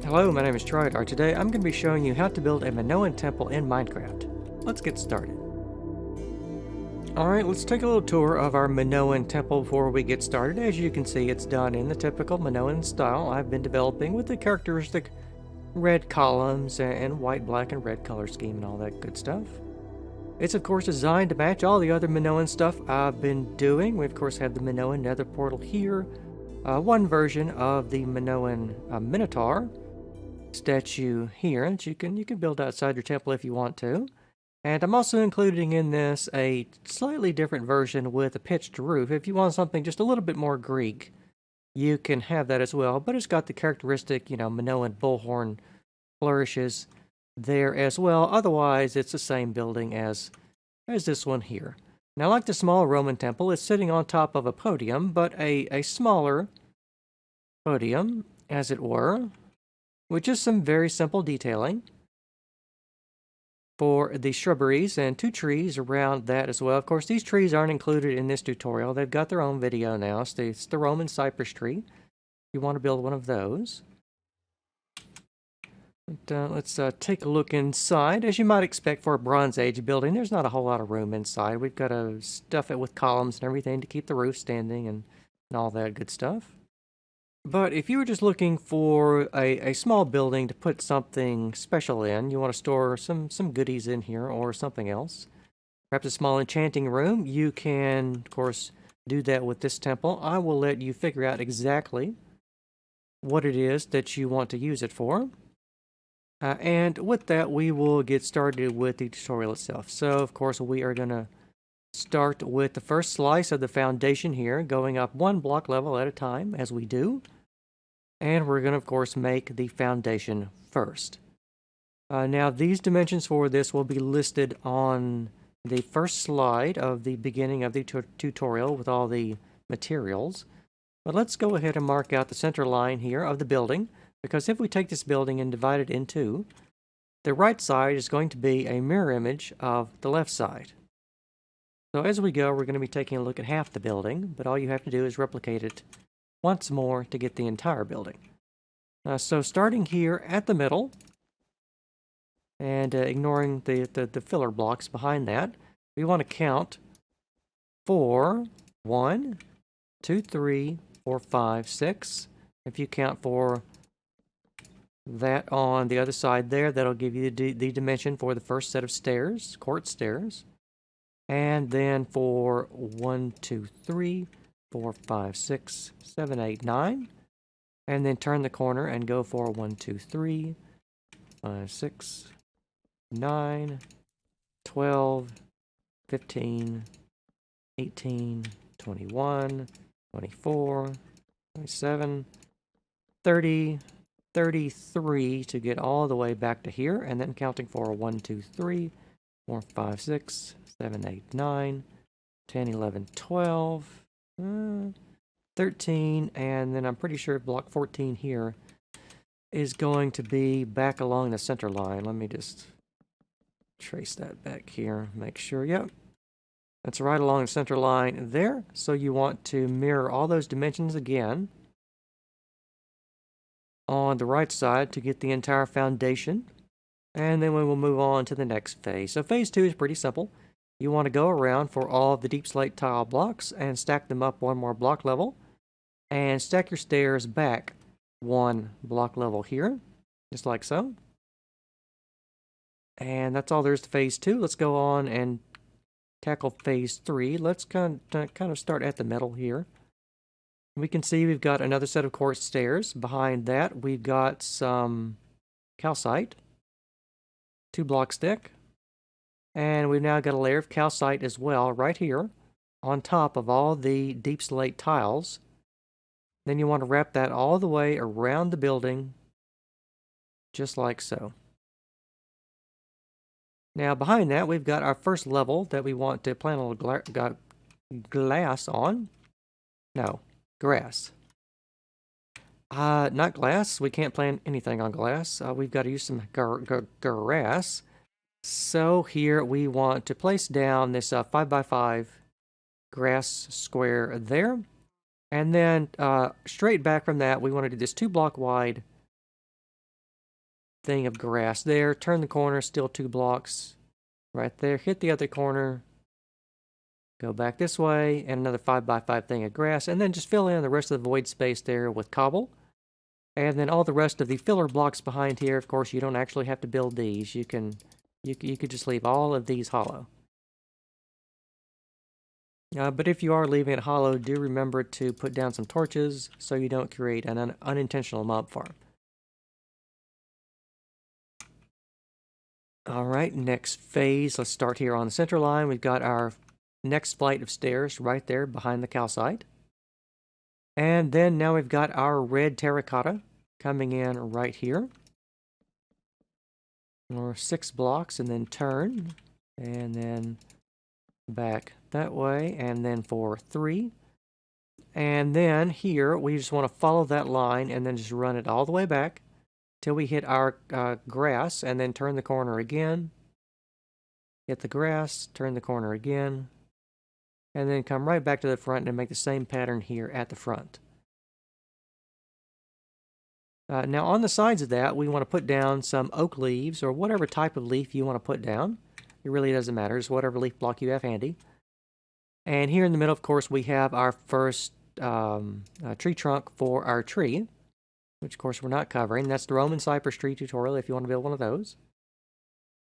Hello, my name is Trydar. Today I'm going to be showing you how to build a Minoan temple in Minecraft. Let's get started. Alright, let's take a little tour of our Minoan temple before we get started. As you can see, it's done in the typical Minoan style I've been developing with the characteristic red columns and white, black, and red color scheme and all that good stuff. It's of course designed to match all the other Minoan stuff I've been doing. We of course have the Minoan nether portal here, one version of the Minoan Minotaur statue here that you can build outside your temple if you want to. And I'm also including in this a slightly different version with a pitched roof. If you want something just a little bit more Greek, you can have that as well. But it's got the characteristic, Minoan bullhorn flourishes there as well. Otherwise, it's the same building as this one here. Now, like the small Roman temple, it's sitting on top of a podium, but a smaller podium, as it were, with just some very simple detailing for the shrubberies and two trees around that as well. Of course, these trees aren't included in this tutorial. They've got their own video now. It's the Roman cypress tree. You want to build one of those. But, let's take a look inside. As you might expect for a Bronze Age building, there's not a whole lot of room inside. We've got to stuff it with columns and everything to keep the roof standing and all that good stuff. But if you were just looking for a small building to put something special in, you want to store some goodies in here or something else, perhaps a small enchanting room, you can, of course, do that with this temple. I will let you figure out exactly what it is that you want to use it for. And with that, we will get started with the tutorial itself. So, of course, we are going to start with the first slice of the foundation here, going up one block level at a time, as we do. And we're going to, of course, make the foundation first. Now, these dimensions for this will be listed on the first slide of the beginning of the tutorial with all the materials. But let's go ahead and mark out the center line here of the building, because if we take this building and divide it in two, the right side is going to be a mirror image of the left side. So as we go, we're going to be taking a look at half the building, but all you have to do is replicate it once more to get the entire building. So starting here at the middle, and ignoring the filler blocks behind that, we want to count 4, 1, 2, 3, 4, 5, 6. If you count for that on the other side there, that'll give you the dimension for the first set of stairs, court stairs. And then for 1, 2, 3, 4, 5, 6, 7, 8, 9. And then turn the corner and go for 1, 2, 3, 5, 6, 9, 12, 15, 18, 21, 24, 27, 30, 33 to get all the way back to here. And then counting for 1, 2, 3, 4, 5, 6, 7, 8, 9, 10, 11, 12, 13, and then I'm pretty sure block 14 here is going to be back along the center line. Let me just trace that back here, make sure. Yep, that's right along the center line there. So you want to mirror all those dimensions again on the right side to get the entire foundation. And then we will move on to the next phase. So phase 2 is pretty simple. You want to go around for all of the deep slate tile blocks and stack them up one more block level. And stack your stairs back one block level here, just like so. And that's all there is to phase 2. Let's go on and tackle phase 3. Let's kind of start at the middle here. We can see we've got another set of quartz stairs. Behind that, we've got some calcite, 2 blocks thick. And we've now got a layer of calcite as well right here on top of all the deep slate tiles. Then you want to wrap that all the way around the building, just like so. Now behind that, we've got our first level that we want to plant a little glass on. No, grass. Not glass. We can't plant anything on glass. We've got to use some grass. So here we want to place down this 5x5 grass square there. And then straight back from that, we want to do this 2 block wide thing of grass there. Turn the corner, still 2 blocks right there. Hit the other corner. Go back this way, and another 5x5 thing of grass, and then just fill in the rest of the void space there with cobble. And then all the rest of the filler blocks behind here, of course, you don't actually have to build these. You could just leave all of these hollow. But if you are leaving it hollow, do remember to put down some torches so you don't create an unintentional mob farm. Alright, next phase. Let's start here on the center line. We've got our next flight of stairs right there behind the calcite. And then now we've got our red terracotta coming in right here. Or 6 blocks, and then turn, and then back that way, and then for 3. And then here, we just want to follow that line and then just run it all the way back till we hit our grass, and then turn the corner again. Hit the grass, turn the corner again, and then come right back to the front and make the same pattern here at the front. Now on the sides of that, we want to put down some oak leaves, or whatever type of leaf you want to put down. It really doesn't matter, just whatever leaf block you have handy. And here in the middle, of course, we have our first tree trunk for our tree, which of course we're not covering. That's the Roman cypress tree tutorial if you want to build one of those.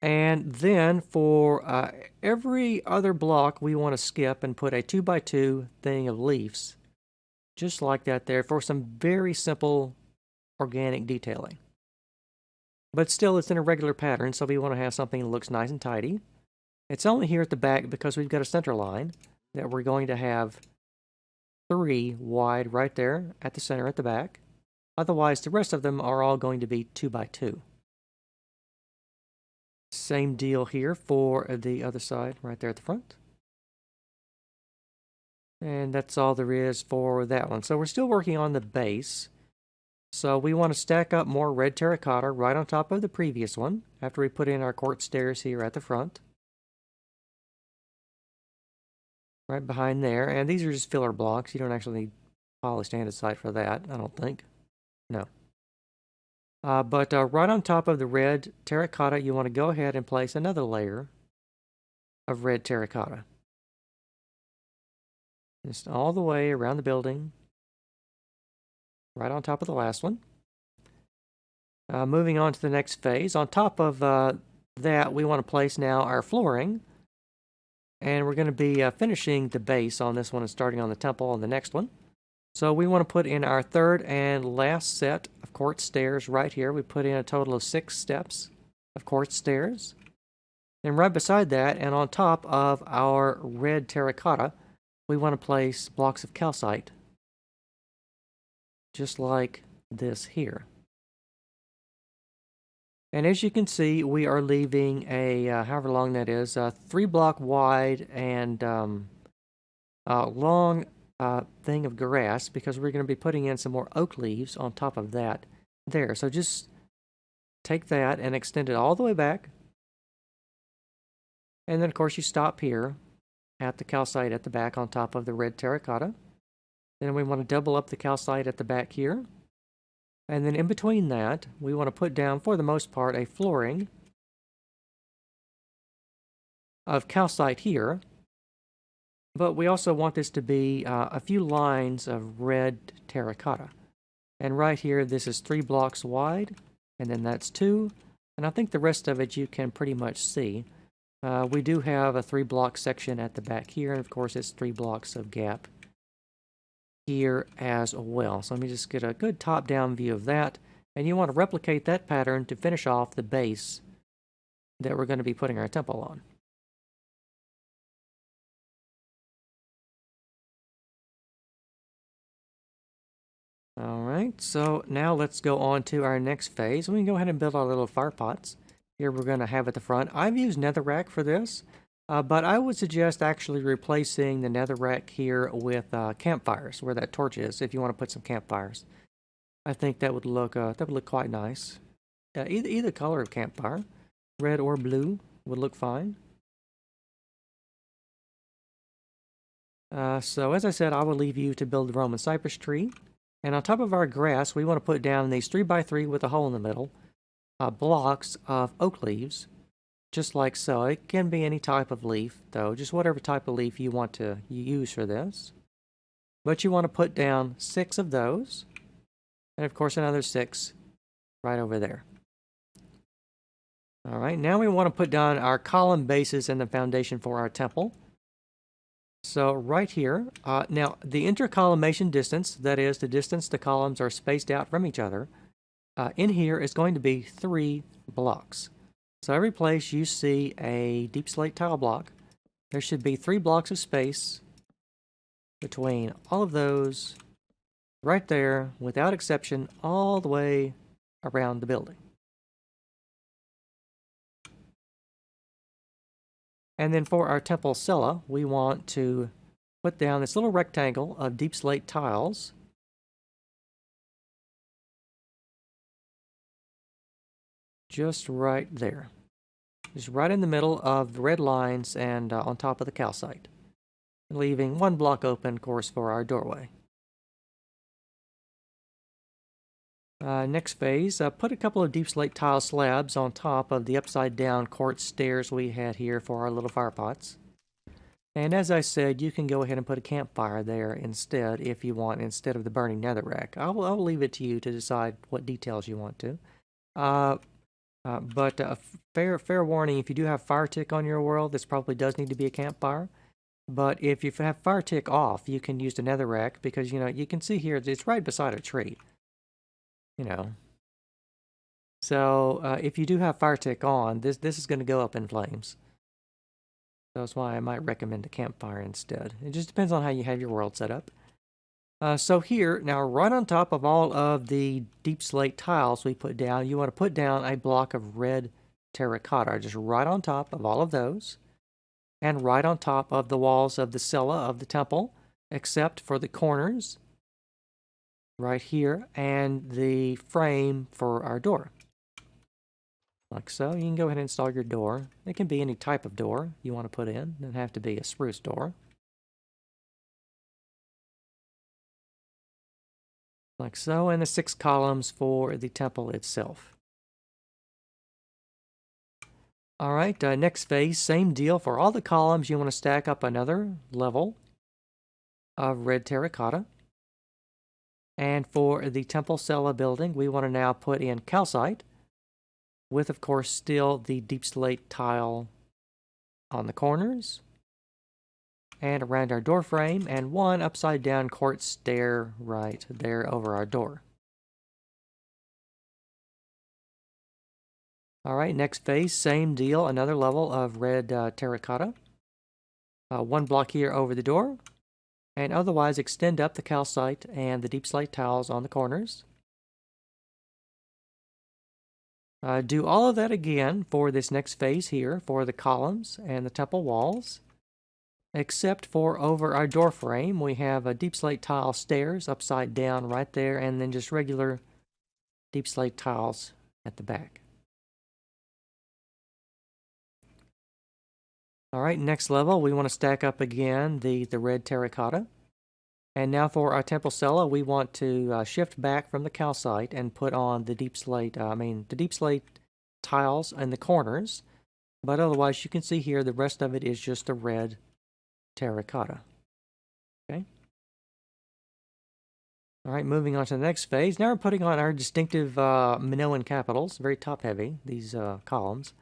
And then for every other block, we want to skip and put a 2x2 thing of leaves, just like that there, for some very simple organic detailing. But still, it's in a regular pattern, so we want to have something that looks nice and tidy. It's only here at the back because we've got a center line that we're going to have 3 wide right there at the center at the back. Otherwise, the rest of them are all going to be 2x2. Same deal here for the other side right there at the front. And that's all there is for that one. So we're still working on the base. So we want to stack up more red terracotta right on top of the previous one after we put in our quartz stairs here at the front. Right behind there. And these are just filler blocks. You don't actually need polished andesite for that, I don't think. No. But right on top of the red terracotta, you want to go ahead and place another layer of red terracotta. Just all the way around the building. Right on top of the last one. Moving on to the next phase. On top of that, we want to place now our flooring. And we're going to be finishing the base on this one and starting on the temple on the next one. So we want to put in our third and last set of quartz stairs right here. We put in a total of 6 steps of quartz stairs. And right beside that, and on top of our red terracotta, we want to place blocks of calcite. Just like this here. And as you can see, we are leaving a, however long that is, a 3 block wide and long thing of grass, because we're going to be putting in some more oak leaves on top of that there. So just take that and extend it all the way back. And then, of course, you stop here at the calcite at the back on top of the red terracotta. Then we want to double up the calcite at the back here. And then in between that, we want to put down, for the most part, a flooring of calcite here. But we also want this to be a few lines of red terracotta. And right here, this is 3 blocks wide, and then that's 2. And I think the rest of it you can pretty much see. We do have a 3 block section at the back here, and of course it's 3 blocks of gap here as well. So let me just get a good top-down view of that. And you want to replicate that pattern to finish off the base that we're going to be putting our temple on. Alright, so now let's go on to our next phase. We can go ahead and build our little fire pots. Here we're going to have at the front. I've used netherrack for this. But I would suggest actually replacing the netherrack here with campfires, where that torch is, if you want to put some campfires. I think that would look quite nice. Either color of campfire, red or blue, would look fine. So as I said, I will leave you to build the Roman cypress tree. And on top of our grass, we want to put down these 3x3 with a hole in the middle. blocks of oak leaves, just like so. It can be any type of leaf, though, just whatever type of leaf you want to use for this. But you want to put down 6 of those, and of course another 6 right over there. All right, now we want to put down our column bases and the foundation for our temple. So right here, now the intercolumnation distance, that is the distance the columns are spaced out from each other, in here is going to be 3 blocks. So every place you see a deep slate tile block, there should be 3 blocks of space between all of those right there, without exception, all the way around the building. And then for our temple cella, we want to put down this little rectangle of deep slate tiles. Just right there. Just right in the middle of the red lines and on top of the calcite. Leaving 1 block open, of course, for our doorway. Next phase, put a couple of deep slate tile slabs on top of the upside down quartz stairs we had here for our little fire pots. And as I said, you can go ahead and put a campfire there instead if you want, instead of the burning netherrack. I'll leave it to you to decide what details you want to. But fair warning, if you do have fire tick on your world, this probably does need to be a campfire. But if you have fire tick off, you can use the netherrack because, you can see here, it's right beside a tree. So if you do have fire tick on, this is going to go up in flames. So that's why I might recommend a campfire instead. It just depends on how you have your world set up. So here, now right on top of all of the deep slate tiles we put down, you want to put down a block of red terracotta, just right on top of all of those, and right on top of the walls of the cella of the temple, except for the corners, right here, and the frame for our door. Like so. You can go ahead and install your door. It can be any type of door you want to put in. It doesn't have to be a spruce door. Like so, and the 6 columns for the temple itself. All right, next phase, same deal. For all the columns, you want to stack up another level of red terracotta. And for the temple cella building, we want to now put in calcite, with, of course, still the deep slate tile on the corners and around our door frame, and 1 upside down quartz stair right there over our door. All right, next phase, same deal, another level of red terracotta. 1 block here over the door, and otherwise extend up the calcite and the deep slate tiles on the corners. Do all of that again for this next phase here for the columns and the temple walls, except for over our door frame. We have a deep slate tile stairs upside down right there, and then just regular deep slate tiles at the back. All right, next level, we want to stack up again the red terracotta. And now for our temple cella, we want to shift back from the calcite and put on the deep slate, the deep slate tiles in the corners. But otherwise, you can see here, the rest of it is just the red terracotta. Okay. All right, moving on to the next phase. Now we're putting on our distinctive Minoan capitals, very top-heavy, these columns.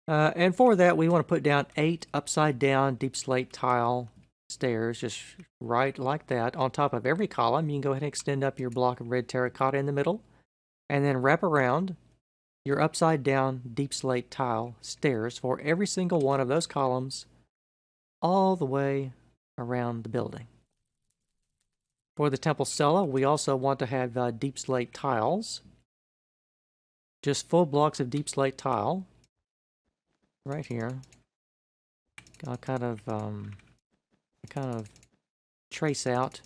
And for that, we want to put down 8 upside-down deep slate tile stairs, just right like that. On top of every column, you can go ahead and extend up your block of red terracotta in the middle, and then wrap around your upside-down deep slate tile stairs for every single one of those columns all the way around the building. For the temple cella, we also want to have deep slate tiles, just full blocks of deep slate tile right here. I'll kind of trace out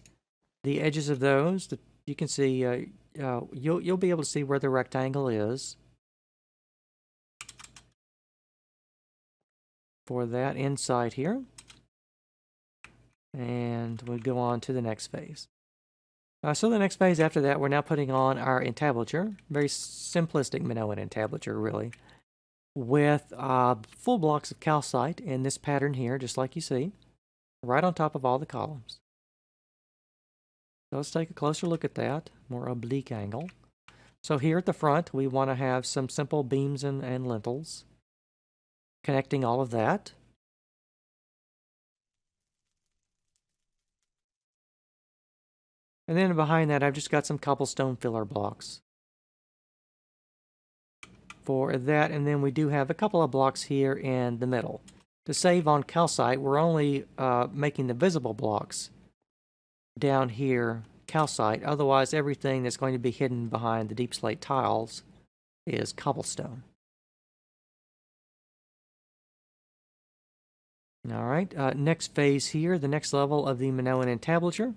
the edges of those. You can see you'll be able to see where the rectangle is for that inside here. And we'll go on to the next phase. So the next phase after that, we're now putting on our entablature. Very simplistic Minoan entablature, really. With full blocks of calcite in this pattern here, just like you see, right on top of all the columns. So let's take a closer look at that, more oblique angle. So here at the front, we want to have some simple beams and lintels, connecting all of that. And then behind that, I've just got some cobblestone filler blocks for that. And then we do have a couple of blocks here in the middle. To save on calcite, we're only making the visible blocks down here calcite. Otherwise, everything that's going to be hidden behind the deep slate tiles is cobblestone. All right, next phase here, the next level of the Minoan entablature.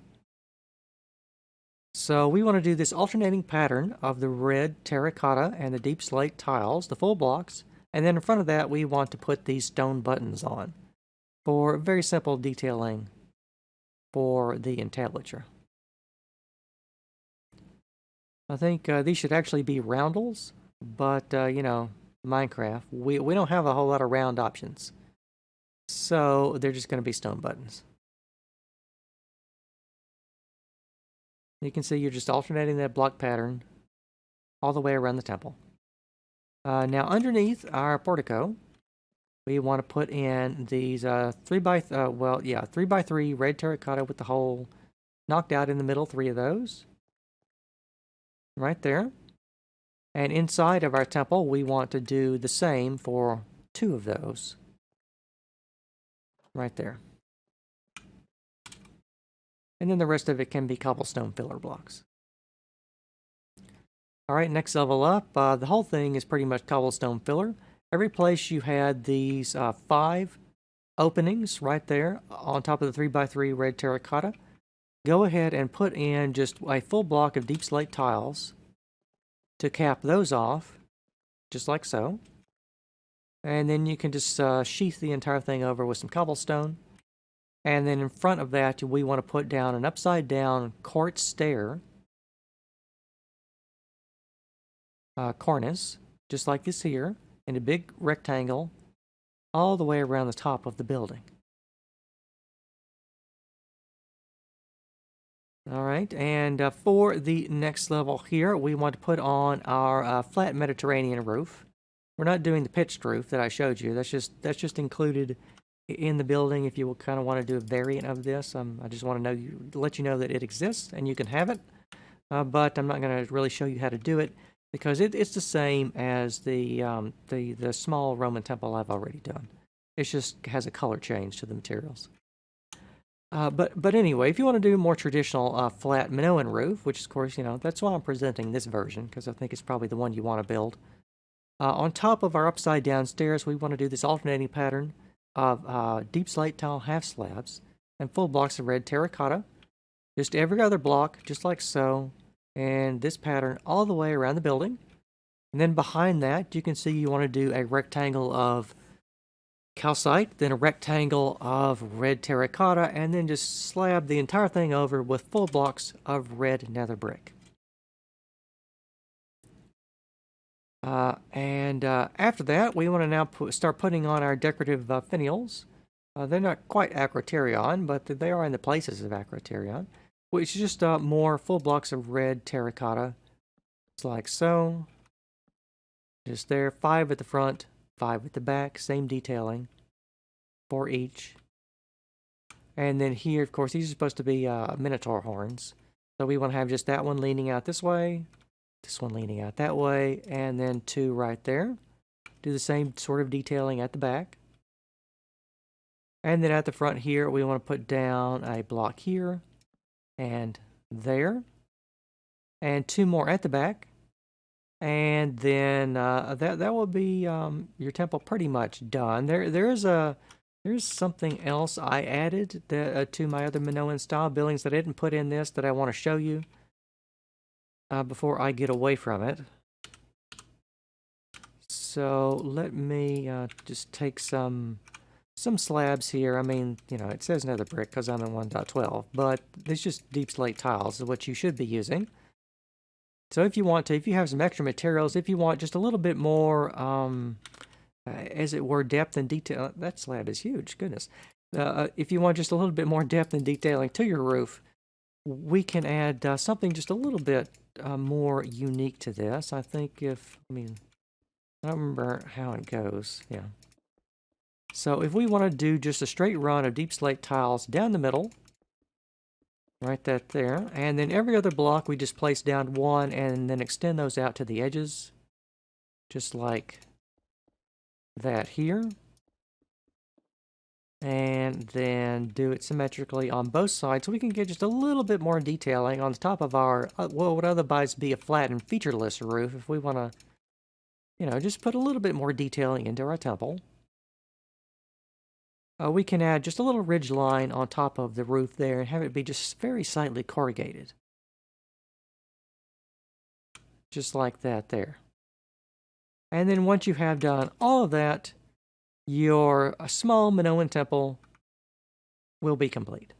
So we want to do this alternating pattern of the red terracotta and the deep slate tiles, the full blocks, and then in front of that we want to put these stone buttons on for very simple detailing for the entablature. I think these should actually be roundels, but you know, Minecraft, we don't have a whole lot of round options. So they're just going to be stone buttons. You can see you're just alternating that block pattern all the way around the temple. Now underneath our portico, we want to put in these 3x3 red terracotta with the hole knocked out in the middle, 3 of those. Right there. And inside of our temple, we want to do the same for 2 of those. Right there. And then the rest of it can be cobblestone filler blocks. Alright, next level up, the whole thing is pretty much cobblestone filler. Every place you had these 5 openings right there on top of the 3x3 red terracotta, go ahead and put in just a full block of deep slate tiles to cap those off, just like so. And then you can just sheath the entire thing over with some cobblestone. And then in front of that, we want to put down an upside down quartz stair cornice, just like this here, in a big rectangle all the way around the top of the building. All right, and for the next level here, we want to put on our flat Mediterranean roof. We're not doing the pitched roof that I showed you. That's just included in the building. If you kind of want to do a variant of this, I just want to let you know that it exists and you can have it. But I'm not going to really show you how to do it because it's the same as the small Roman temple I've already done. It just has a color change to the materials. But anyway, if you want to do a more traditional flat Minoan roof, which of course, you know, that's why I'm presenting this version, because I think it's probably the one you want to build. On top of our upside down stairs, we want to do this alternating pattern of deep slate tile half slabs and full blocks of red terracotta. Just every other block, just like so, and this pattern all the way around the building. And then behind that, you can see you want to do a rectangle of calcite, then a rectangle of red terracotta, and then just slab the entire thing over with full blocks of red nether brick. After that, we want to now start putting on our decorative finials. They're not quite acroterion, but they are in the places of acroterion, which is just more full blocks of red terracotta. It's like so. Just there, 5 at the front, 5 at the back, same detailing for each. And then here, of course, these are supposed to be minotaur horns. So we want to have just that one leaning out this way, this one leaning out that way, and then 2 right there. Do the same sort of detailing at the back. And then at the front here, we want to put down a block here and there. And 2 more at the back. And then that will be your temple pretty much done. There's something else I added to my other Minoan style buildings that I didn't put in this that I want to show you before I get away from it. So let me just take some some slabs here. I mean, you know, it says nether brick because I'm in 1.12, but it's just deep slate tiles is what you should be using. So if you want to, if you have some extra materials, if you want just a little bit more, as it were, depth and detail, that slab is huge, goodness. If you want just a little bit more depth and detailing to your roof, we can add something just a little bit more unique to this. I think I don't remember how it goes, yeah. So if we want to do just a straight run of deep slate tiles down the middle, right that there, and then every other block we just place down one and then extend those out to the edges, just like that here. And then do it symmetrically on both sides so we can get just a little bit more detailing on the top of our, what would otherwise be a flat and featureless roof. If we want to, you know, just put a little bit more detailing into our temple. We can add just a little ridge line on top of the roof there and have it be just very slightly corrugated. Just like that there. And then once you have done all of that, your small Minoan temple will be complete.